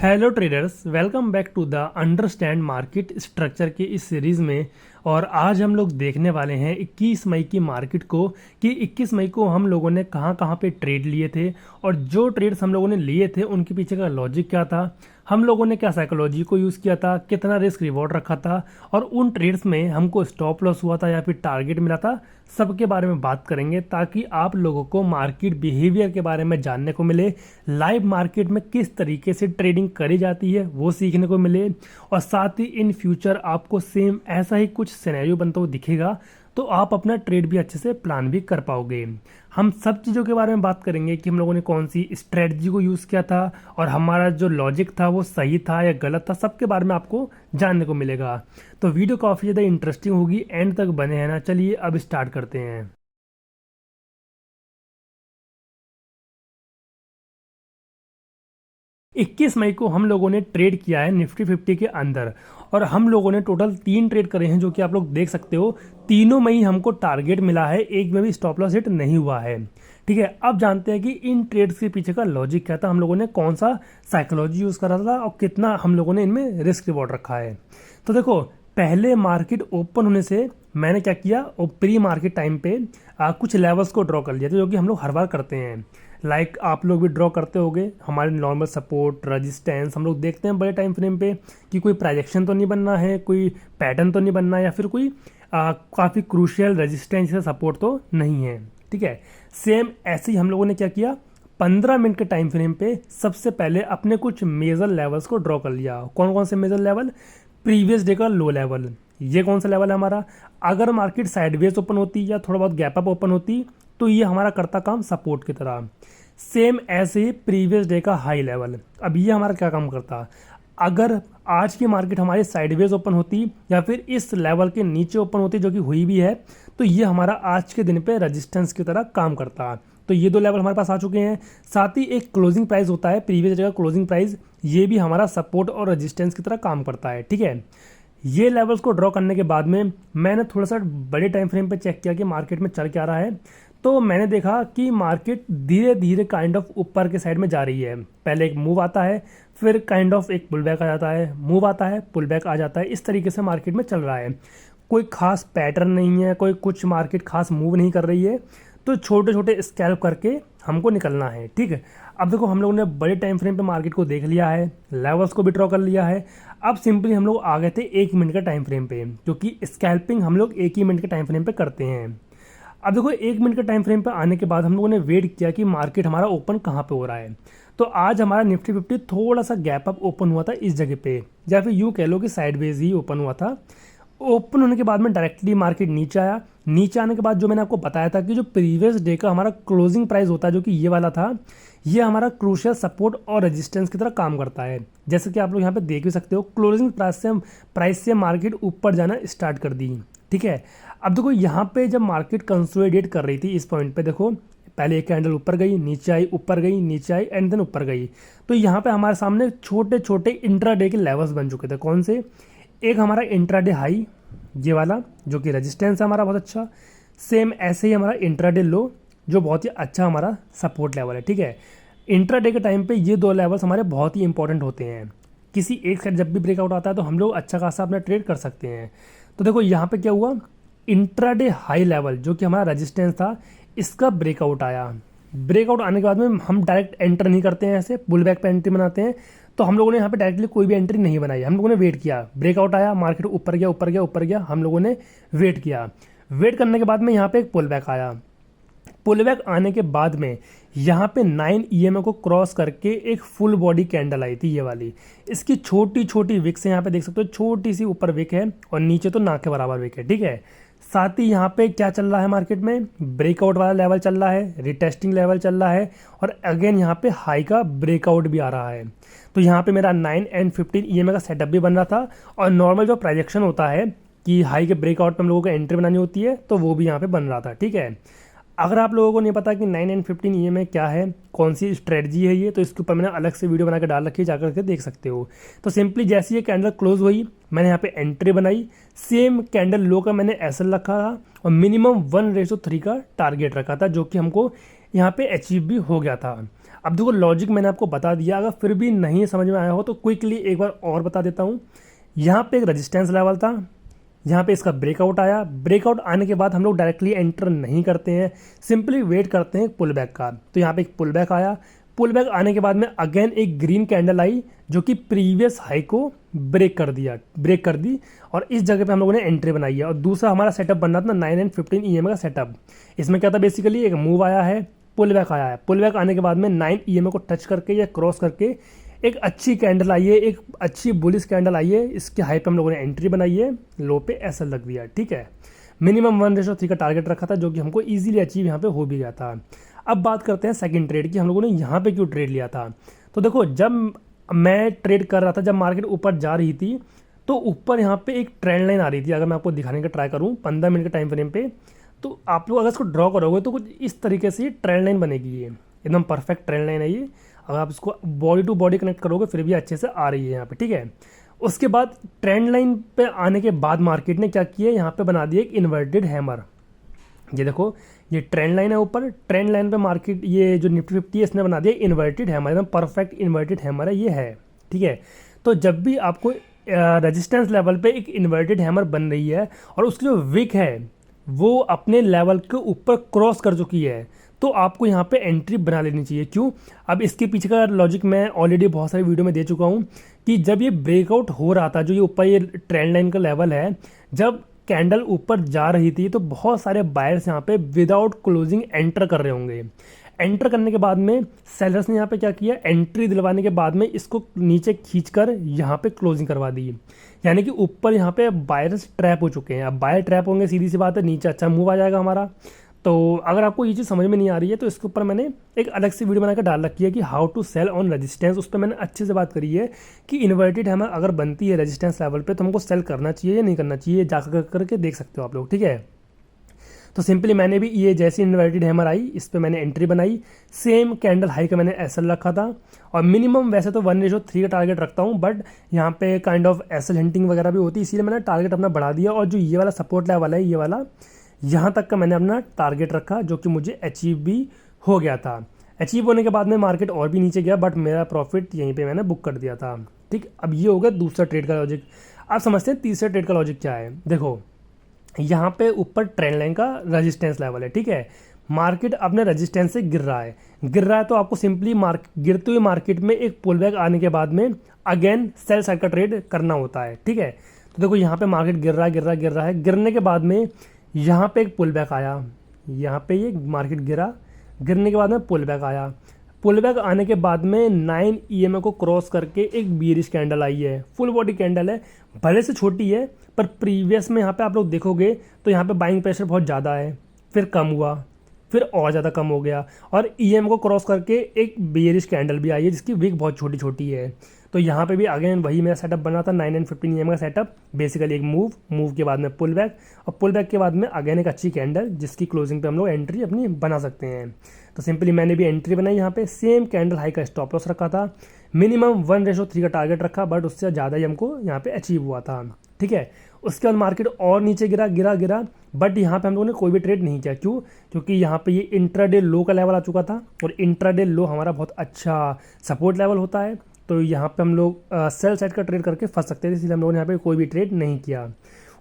Hello traders, welcome back to the understand market structure की इस series में। और आज हम लोग देखने वाले हैं 21 मई की मार्केट को कि 21 मई को हम लोगों ने कहां कहां पे ट्रेड लिए थे और जो ट्रेड्स हम लोगों ने लिए थे उनके पीछे का लॉजिक क्या था, हम लोगों ने क्या साइकोलॉजी को यूज़ किया था, कितना रिस्क रिवॉर्ड रखा था और उन ट्रेड्स में हमको स्टॉप लॉस हुआ था या फिर टारगेट मिला था। सबके बारे में बात करेंगे ताकि आप लोगों को मार्केट बिहेवियर के बारे में जानने को मिले, लाइव मार्केट में किस तरीके से ट्रेडिंग करी जाती है वो सीखने को मिले और साथ ही इन फ्यूचर आपको सेम ऐसा ही कुछ सिनेरियो बनता हुआ दिखेगा तो आप अपना ट्रेड भी अच्छे से प्लान भी कर पाओगे। हम सब चीज़ों के बारे में बात करेंगे कि हम लोगों ने कौन सी स्ट्रेटजी को यूज़ किया था और हमारा जो लॉजिक था वो सही था या गलत था, सबके बारे में आपको जानने को मिलेगा। तो वीडियो काफ़ी ज़्यादा इंटरेस्टिंग होगी, एंड तक बने हैं ना। चलिए अब स्टार्ट करते हैं। 21 मई को हम लोगों ने ट्रेड किया है निफ्टी 50 के अंदर और हम लोगों ने टोटल 3 ट्रेड करे हैं जो कि आप लोग देख सकते हो। तीनों में ही हमको टारगेट मिला है, एक में भी स्टॉप लॉस हिट नहीं हुआ है। ठीक है, अब जानते हैं कि इन ट्रेड्स के पीछे का लॉजिक क्या था, हम लोगों ने कौन सा साइकोलॉजी यूज़ करा था और कितना हम लोगों ने इनमें रिस्क रिवॉर्ड रखा है। तो देखो, पहले मार्केट ओपन होने से मैंने क्या किया, और प्री मार्केट टाइम पे कुछ लेवल्स को ड्रॉ कर लिया था जो कि हम लोग हर बार करते हैं। लाइक आप लोग भी ड्रॉ करते होगे हमारे नॉर्मल सपोर्ट रेजिस्टेंस, हम लोग देखते हैं बड़े टाइम फ्रेम पे कि कोई प्राइजेक्शन तो नहीं बनना है, कोई पैटर्न तो नहीं बनना है या फिर कोई काफ़ी क्रूशियल रेजिस्टेंस या सपोर्ट तो नहीं है। ठीक है, सेम ऐसे ही हम लोगों ने क्या किया, 15 मिनट के टाइम फ्रेम पे सबसे पहले अपने कुछ मेजर लेवल्स को ड्रॉ कर लिया। कौन कौन से मेजर लेवल? प्रीवियस डे का लो लेवल, ये कौन सा लेवल है हमारा? अगर मार्केट साइडवेज ओपन होती या थोड़ा बहुत गैप अप ओपन होती तो ये हमारा करता काम सपोर्ट की तरह। सेम ऐसे ही प्रीवियस डे का हाई लेवल, अब ये हमारा क्या काम करता? अगर आज की मार्केट हमारी साइडवेज ओपन होती या फिर इस लेवल के नीचे ओपन होती जो कि हुई भी है तो ये हमारा आज के दिन पे रेजिस्टेंस की तरह काम करता। तो ये दो लेवल हमारे पास आ चुके हैं। साथ ही एक क्लोजिंग प्राइस होता है, प्रीवियस डे का क्लोजिंग प्राइस, ये भी हमारा सपोर्ट और रेजिस्टेंस की तरह काम करता है। ठीक है, ये लेवल्स को ड्रॉ करने के बाद में मैंने थोड़ा सा बड़े टाइम फ्रेम पे चेक किया कि मार्केट में चल क्या रहा है। तो मैंने देखा कि मार्केट धीरे धीरे काइंड ऑफ ऊपर के साइड में जा रही है। पहले एक मूव आता है, फिर काइंड ऑफ एक पुल बैक आ जाता है, मूव आता है, पुल बैक आ जाता है। इस तरीके से मार्केट में चल रहा है, कोई खास पैटर्न नहीं है, कोई कुछ मार्केट खास मूव नहीं कर रही है। तो छोटे छोटे स्कैल्प करके हमको निकलना है। ठीक है, अब देखो हम लोगों ने बड़े टाइम फ्रेम पे मार्केट को देख लिया है, लेवल्स को भी ड्रॉ कर लिया है। अब सिंपली हम लोग आ गए थे 1 मिनट का टाइम फ्रेम पे, क्योंकि स्कैल्पिंग हम लोग 1 ही मिनट के टाइम फ्रेम पे करते हैं। अब देखो 1 मिनट के टाइम फ्रेम पे आने के बाद हम लोगों ने वेट किया कि मार्केट हमारा ओपन कहाँ पे हो रहा है। तो आज हमारा निफ्टी 50 थोड़ा सा गैप अप ओपन हुआ था इस जगह पे, या फिर यूँ कह लो कि साइडवेज ही ओपन हुआ था। ओपन होने के बाद में डायरेक्टली मार्केट नीचे आया। नीचे आने के बाद जो मैंने आपको बताया था कि जो प्रीवियस डे का हमारा क्लोजिंग प्राइस होता है जो कि ये वाला था, ये हमारा क्रूशियल सपोर्ट और रेजिस्टेंस की तरह काम करता है। जैसे कि आप लोग यहाँ पे देख भी सकते हो, क्लोजिंग प्राइस से मार्केट ऊपर जाना स्टार्ट कर दी। ठीक है, अब देखो यहाँ पे जब मार्केट कंसोलिडेट कर रही थी इस पॉइंट पे, देखो पहले एक कैंडल ऊपर गई, नीचे आई, ऊपर गई, नीचे आई, एंड देन ऊपर गई। तो यहाँ पे हमारे सामने छोटे छोटे इंट्राडे के लेवल्स बन चुके थे। कौन से? एक हमारा इंट्राडे हाई, ये वाला जो कि रेजिस्टेंस है हमारा बहुत अच्छा। सेम ऐसे ही हमारा इंट्राडे लो जो बहुत ही अच्छा हमारा सपोर्ट लेवल है। ठीक है, इंट्राडे के टाइम पे ये दो लेवल्स हमारे बहुत ही इंपॉर्टेंट होते हैं। किसी एक साइड जब भी ब्रेकआउट आता है तो हम लोग अच्छा खासा अपना ट्रेड कर सकते हैं। तो देखो यहाँ पे क्या हुआ, इंट्राडे हाई लेवल जो कि हमारा रेजिस्टेंस था, इसका ब्रेकआउट आया। ब्रेकआउट आने के बाद में हम डायरेक्ट एंटर नहीं करते हैं, ऐसे पुल बैक पे एंट्री बनाते हैं। तो हम लोगों ने यहाँ पे डायरेक्टली कोई भी एंट्री नहीं बनाई, हम लोगों ने वेट किया। ब्रेकआउट आया, मार्केट ऊपर गया, ऊपर गया, ऊपर गया, हम लोगों ने वेट किया। वेट करने के बाद में यहाँ पे एक पुल बैक आया। पुल बैक आने के बाद में यहाँ पे 9 EMA को क्रॉस करके एक फुल बॉडी कैंडल आई थी, ये वाली। इसकी छोटी छोटी विक्स है, यहाँ पे देख सकते हो, छोटी सी ऊपर विक है और नीचे तो ना के बराबर विक है। ठीक है, साथ ही यहाँ पे क्या चल रहा है मार्केट में, ब्रेकआउट वाला लेवल चल रहा है, रिटेस्टिंग लेवल चल रहा है और अगेन यहाँ पे हाई का ब्रेकआउट भी आ रहा है। तो यहाँ पे मेरा 9 एंड 15 EMA का सेटअप भी बन रहा था और नॉर्मल जो प्रोजेक्शन होता है कि हाई के ब्रेकआउट पे हम लोगों को एंट्री बनानी होती है, तो वो भी यहाँ पे बन रहा था। ठीक है, अगर आप लोगों को नहीं पता कि 9 एंड 15 EMA क्या है, कौन सी स्ट्रेटजी है ये, तो इसके ऊपर मैंने अलग से वीडियो बना के डाल रखी है, जाकर के देख सकते हो। तो सिंपली जैसे ये कैंडल क्लोज हुई, मैंने यहाँ पे एंट्री बनाई। सेम कैंडल लो का मैंने एसएल रखा था और मिनिमम 1:3 का टारगेट रखा था, जो कि हमको यहाँ पे अचीव भी हो गया था। अब देखो लॉजिक मैंने आपको बता दिया, अगर फिर भी नहीं समझ में आया हो तो क्विकली एक बार और बता देता हूँ। यहाँ पे एक रेजिस्टेंस लेवल था, यहाँ पे इसका ब्रेकआउट आया, ब्रेकआउट आने के बाद हम लोग डायरेक्टली एंटर नहीं करते हैं, सिंपली वेट करते हैं पुल बैक का। तो यहाँ पे एक पुल बैक आया, पुल बैक आने के बाद में अगेन एक ग्रीन कैंडल आई जो कि प्रीवियस हाई को ब्रेक कर दी, और इस जगह पे हम लोगों ने एंट्री बनाई है। और दूसरा हमारा सेटअप बन रहा था 9 and 15 EMA का सेटअप। इसमें क्या था, बेसिकली एक मूव आया है, पुल बैक आया है, पुल बैक आने के बाद में 9 EMA को टच करके या क्रॉस करके एक अच्छी कैंडल आई है, एक अच्छी बुलिश कैंडल आई है, इसके हाई पे हम लोगों ने एंट्री बनाई है, लो पे ऐसा लग दिया। ठीक है, मिनिमम 1:3 का टारगेट रखा था जो कि हमको इजीली अचीव यहाँ पे हो भी गया था। अब बात करते हैं सेकंड ट्रेड की, हम लोगों ने यहाँ पे क्यों ट्रेड लिया था। तो देखो जब मैं ट्रेड कर रहा था, जब मार्केट ऊपर जा रही थी तो ऊपर यहाँ पे एक ट्रेंड लाइन आ रही थी। अगर मैं आपको दिखाने का ट्राई करूँ 15 मिनट के टाइम फ्रेम पे, तो आप लोग अगर इसको ड्रॉ करोगे तो कुछ इस तरीके से ट्रेंड लाइन बनेगी। ये एकदम परफेक्ट ट्रेंड लाइन है ये। अगर आप इसको बॉडी टू बॉडी कनेक्ट करोगे फिर भी अच्छे से आ रही है यहाँ पे। ठीक है, उसके बाद ट्रेंड लाइन पे आने के बाद मार्केट ने क्या किया, यहाँ पे बना दिया एक इन्वर्टेड हैमर। ये देखो ये ट्रेंड लाइन है ऊपर, ट्रेंड लाइन पे मार्केट ये जो निफ्टी 50 है इसने बना दिया इन्वर्टेड हैमर, एकदम परफेक्ट इन्वर्टेड हैमर है ये है। ठीक है, तो जब भी आपको रेजिस्टेंस लेवल पे एक इन्वर्टेड हैमर बन रही है और उसकी जो विक है वो अपने लेवल के ऊपर क्रॉस कर चुकी है, तो आपको यहाँ पे एंट्री बना लेनी चाहिए। क्यों, अब इसके पीछे का लॉजिक मैं ऑलरेडी बहुत सारी वीडियो में दे चुका हूँ कि जब ये ब्रेकआउट हो रहा था, जो ये ऊपर ये ट्रेंड लाइन का लेवल है, जब कैंडल ऊपर जा रही थी तो बहुत सारे बायर्स यहाँ पे विदाउट क्लोजिंग एंटर कर रहे होंगे। एंटर करने के बाद में सेलर्स ने यहाँ पे क्या किया, एंट्री दिलवाने के बाद में इसको नीचे खींचकर यहाँ पे क्लोजिंग करवा दी। यानी कि ऊपर यहाँ पे बायर्स ट्रैप हो चुके हैं। अब बायर ट्रैप होंगे, सीधी सी बात है, नीचे अच्छा मूव आ जाएगा हमारा। तो अगर आपको ये चीज़ समझ में नहीं आ रही है तो इसके ऊपर मैंने एक अलग से वीडियो बनाकर डाल रखी है कि how to sell on resistance. उस पर मैंने अच्छे से बात करी है कि इन्वर्टेड हैमर अगर बनती है रेजिस्टेंस लेवल पे तो हमको सेल करना चाहिए या नहीं करना चाहिए, जाकर करके देख सकते हो आप लोग। ठीक है, तो सिंपली मैंने भी ये जैसी इन्वर्टेड हैमर आई इस पर मैंने एंट्री बनाई, सेम कैंडल हाई का मैंने एसएल रखा था, और मिनिमम वैसे तो 1:3 का टारगेट रखता हूँ, बट यहाँ पे काइंड ऑफ एसएल हिंटिंग वगैरह भी होती है, इसीलिए मैंने टारगेट अपना बढ़ा दिया। और जो ये वाला सपोर्ट लेवल है, ये वाला यहाँ तक का मैंने अपना टारगेट रखा, जो कि मुझे अचीव भी हो गया था। अचीव होने के बाद में मार्केट और भी नीचे गया, बट मेरा प्रॉफिट यहीं पे मैंने बुक कर दिया था। ठीक, अब ये हो गया दूसरा ट्रेड का लॉजिक। आप समझते हैं तीसरे ट्रेड का लॉजिक क्या है। देखो यहाँ पे ऊपर ट्रेंड लाइन का रेजिस्टेंस लेवल है। ठीक है, मार्केट अपने रेजिस्टेंस से गिर रहा है, तो आपको सिंपली गिरते हुए मार्केट में एक पुल बैक आने के बाद में अगेन सेल साइड का ट्रेड करना होता है। ठीक है, तो देखो यहाँ पे मार्केट गिर रहा है, गिरने के बाद में यहाँ पे एक पुल बैक आया, यहाँ पे ये मार्केट गिरने के बाद में पुल बैक आया, पुल बैक आने के बाद में 9 EMA को क्रॉस करके एक बीरिश कैंडल आई है, फुल बॉडी कैंडल है, भले से छोटी है पर प्रीवियस में यहाँ पे आप लोग देखोगे तो यहाँ पे बाइंग प्रेशर बहुत ज़्यादा है, फिर कम हुआ, फिर और ज़्यादा कम हो गया, और EMA को क्रॉस करके एक बेयरिश कैंडल भी आई है जिसकी विक बहुत छोटी छोटी है। तो यहाँ पे भी अगेन वही मेरा सेटअप बना था 9 and 15 EMA का सेटअप, बेसिकली एक मूव के बाद में पुल बैक, और पुल बैक के बाद में अगेन एक अच्छी कैंडल जिसकी क्लोजिंग पे हम लोग एंट्री अपनी बना सकते हैं। तो सिंपली मैंने भी एंट्री बनाई, यहाँ पे सेम कैंडल हाई का स्टॉप लॉस रखा था, मिनिमम 1:3 का टारगेट रखा, बट उससे ज़्यादा ही हमको यहाँ पे अचीव हुआ था। ठीक है, उसके बाद मार्केट और नीचे गिरा, बट यहाँ पे हम लोगों ने कोई भी ट्रेड नहीं किया। क्यों, क्योंकि यहाँ पे ये इंट्राडे लो का लेवल आ चुका था, और इंट्राडे लो हमारा बहुत अच्छा सपोर्ट लेवल होता है, तो यहाँ पे हम लोग सेल साइड का ट्रेड करके फंस सकते थे, इसलिए हम लोगों ने यहाँ पे कोई भी ट्रेड नहीं किया।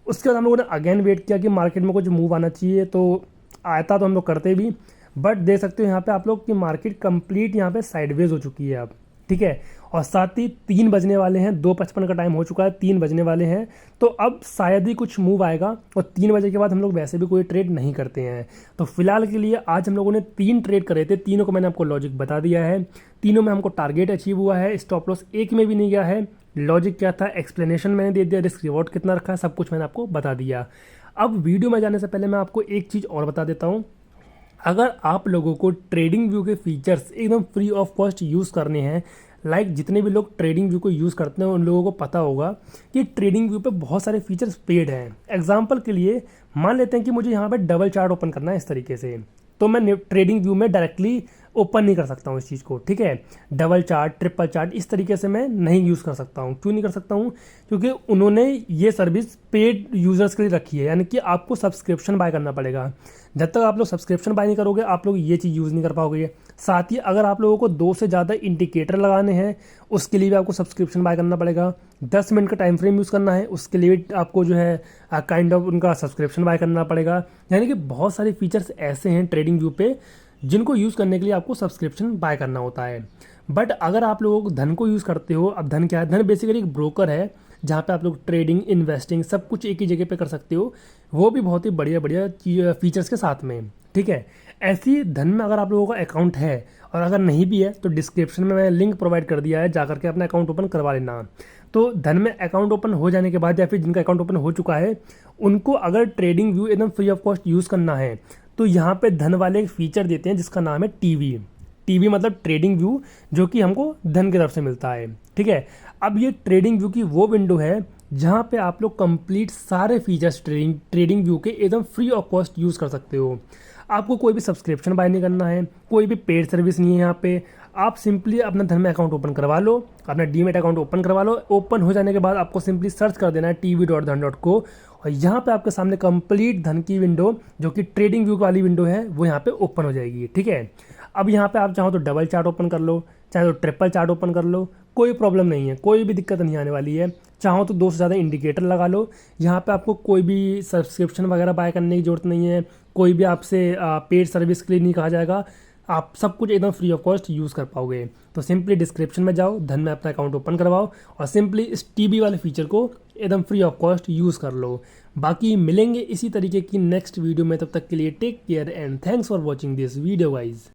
उसके बाद हम लोगों ने अगेन वेट किया कि मार्केट में कुछ मूव आना चाहिए, तो आता तो हम लोग करते भी, बट देख सकते हो यहाँ पे आप लोग कि मार्केट कंप्लीट यहाँ पे साइडवेज हो चुकी है अब। ठीक है, और साथ ही 3 बजने वाले हैं, 2:55 का टाइम हो चुका है, 3 बजने वाले हैं, तो अब शायद ही कुछ मूव आएगा, और 3 बजे के बाद हम लोग वैसे भी कोई ट्रेड नहीं करते हैं। तो फिलहाल के लिए आज हम लोगों ने 3 ट्रेड करे थे, तीनों को मैंने आपको लॉजिक बता दिया है, तीनों में हमको टारगेट अचीव हुआ है, स्टॉप लॉस एक में भी नहीं गया है, लॉजिक क्या था, एक्सप्लेनेशन मैंने दे दिया, रिस्क रिवॉर्ड कितना रखा है, सब कुछ मैंने आपको बता दिया। अब वीडियो में जाने से पहले मैं आपको एक चीज़ और बता देता हूँ। अगर आप लोगों को ट्रेडिंग व्यू के फीचर्स एकदम फ्री ऑफ कॉस्ट यूज़ करने हैं, जितने भी लोग ट्रेडिंग व्यू को यूज़ करते हैं उन लोगों को पता होगा कि ट्रेडिंग व्यू पे बहुत सारे फीचर्स पेड हैं। एग्जांपल के लिए मान लेते हैं कि मुझे यहाँ पे डबल चार्ट ओपन करना है इस तरीके से, तो मैं ट्रेडिंग व्यू में डायरेक्टली ओपन नहीं कर सकता हूँ इस चीज़ को, ठीक है। डबल चार्ट, ट्रिपल चार्ट इस तरीके से मैं नहीं यूज़ कर सकता हूँ। क्यों नहीं कर सकता हूँ? क्योंकि उन्होंने ये सर्विस पेड यूज़र्स के लिए रखी है, यानी कि आपको सब्सक्रिप्शन बाय करना पड़ेगा। जब तक आप लोग सब्सक्रिप्शन बाय नहीं करोगे आप लोग ये चीज़ यूज़ नहीं कर पाओगे। साथ ही अगर आप लोगों को 2 से ज़्यादा इंडिकेटर लगाने हैं उसके लिए भी आपको सब्सक्रिप्शन बाय करना पड़ेगा। 10 मिनट का टाइम फ्रेम यूज़ करना है उसके लिए भी आपको जो है काइंड ऑफ उनका सब्सक्रिप्शन बाय करना पड़ेगा। यानी कि बहुत सारे फीचर्स ऐसे हैं ट्रेडिंग व्यू पे जिनको यूज़ करने के लिए आपको सब्सक्रिप्शन बाय करना होता है। बट अगर आप लोगों को धन को यूज़ करते हो, अब धन क्या है? धन बेसिकली एक ब्रोकर है जहाँ पे आप लोग ट्रेडिंग, इन्वेस्टिंग सब कुछ एक ही जगह पे कर सकते हो, वो भी बहुत ही बढ़िया बढ़िया फीचर्स के साथ में, ठीक है। ऐसी धन में अगर आप लोगों का अकाउंट है और अगर नहीं भी है तो डिस्क्रिप्शन में मैंने लिंक प्रोवाइड कर दिया है, जा करके अपना अकाउंट ओपन करवा लेना। तो धन में अकाउंट ओपन हो जाने के बाद या फिर जिनका अकाउंट ओपन हो चुका है उनको अगर ट्रेडिंग व्यू एकदम फ्री ऑफ कॉस्ट यूज़ करना है तो यहाँ पे धन वाले एक फीचर देते हैं जिसका नाम है टीवी। टीवी मतलब ट्रेडिंग व्यू, जो कि हमको धन की तरफ से मिलता है, ठीक है। अब ये ट्रेडिंग व्यू की वो विंडो है जहाँ पे आप लोग कंप्लीट सारे फीचर्स ट्रेडिंग व्यू के एकदम फ्री ऑफ कॉस्ट यूज़ कर सकते हो। आपको कोई भी सब्सक्रिप्शन बाय नहीं करना है, कोई भी पेड सर्विस नहीं है यहाँ पे। आप सिंपली अपना धन में अकाउंट ओपन करवा लो, अपना डीमेट अकाउंट ओपन करवा लो। ओपन हो जाने के बाद आपको सिंपली सर्च कर देना है tv.dhan.co और यहाँ पे आपके सामने कंप्लीट धन की विंडो जो कि ट्रेडिंग व्यू वाली विंडो है वो यहाँ पे ओपन हो जाएगी, ठीक है। अब यहाँ पे आप चाहो तो डबल चार्ट ओपन कर लो, चाहे तो ट्रिपल चार्ट ओपन कर लो, कोई प्रॉब्लम नहीं है, कोई भी दिक्कत नहीं आने वाली है। चाहो तो 2 से ज़्यादा इंडिकेटर लगा लो। यहाँ पे आपको कोई भी सब्सक्रिप्शन वगैरह बाय करने की जरूरत नहीं है, कोई भी आपसे पेड सर्विस के लिए नहीं कहा जाएगा। आप सब कुछ एकदम फ्री ऑफ कॉस्ट यूज़ कर पाओगे। तो सिंपली डिस्क्रिप्शन में जाओ, धन में अपना अकाउंट ओपन करवाओ और सिंपली इस टीबी वाले फीचर को एकदम फ्री ऑफ कॉस्ट यूज़ कर लो। बाकी मिलेंगे इसी तरीके की नेक्स्ट वीडियो में, तब तक के लिए take care and thanks for watching this video guys.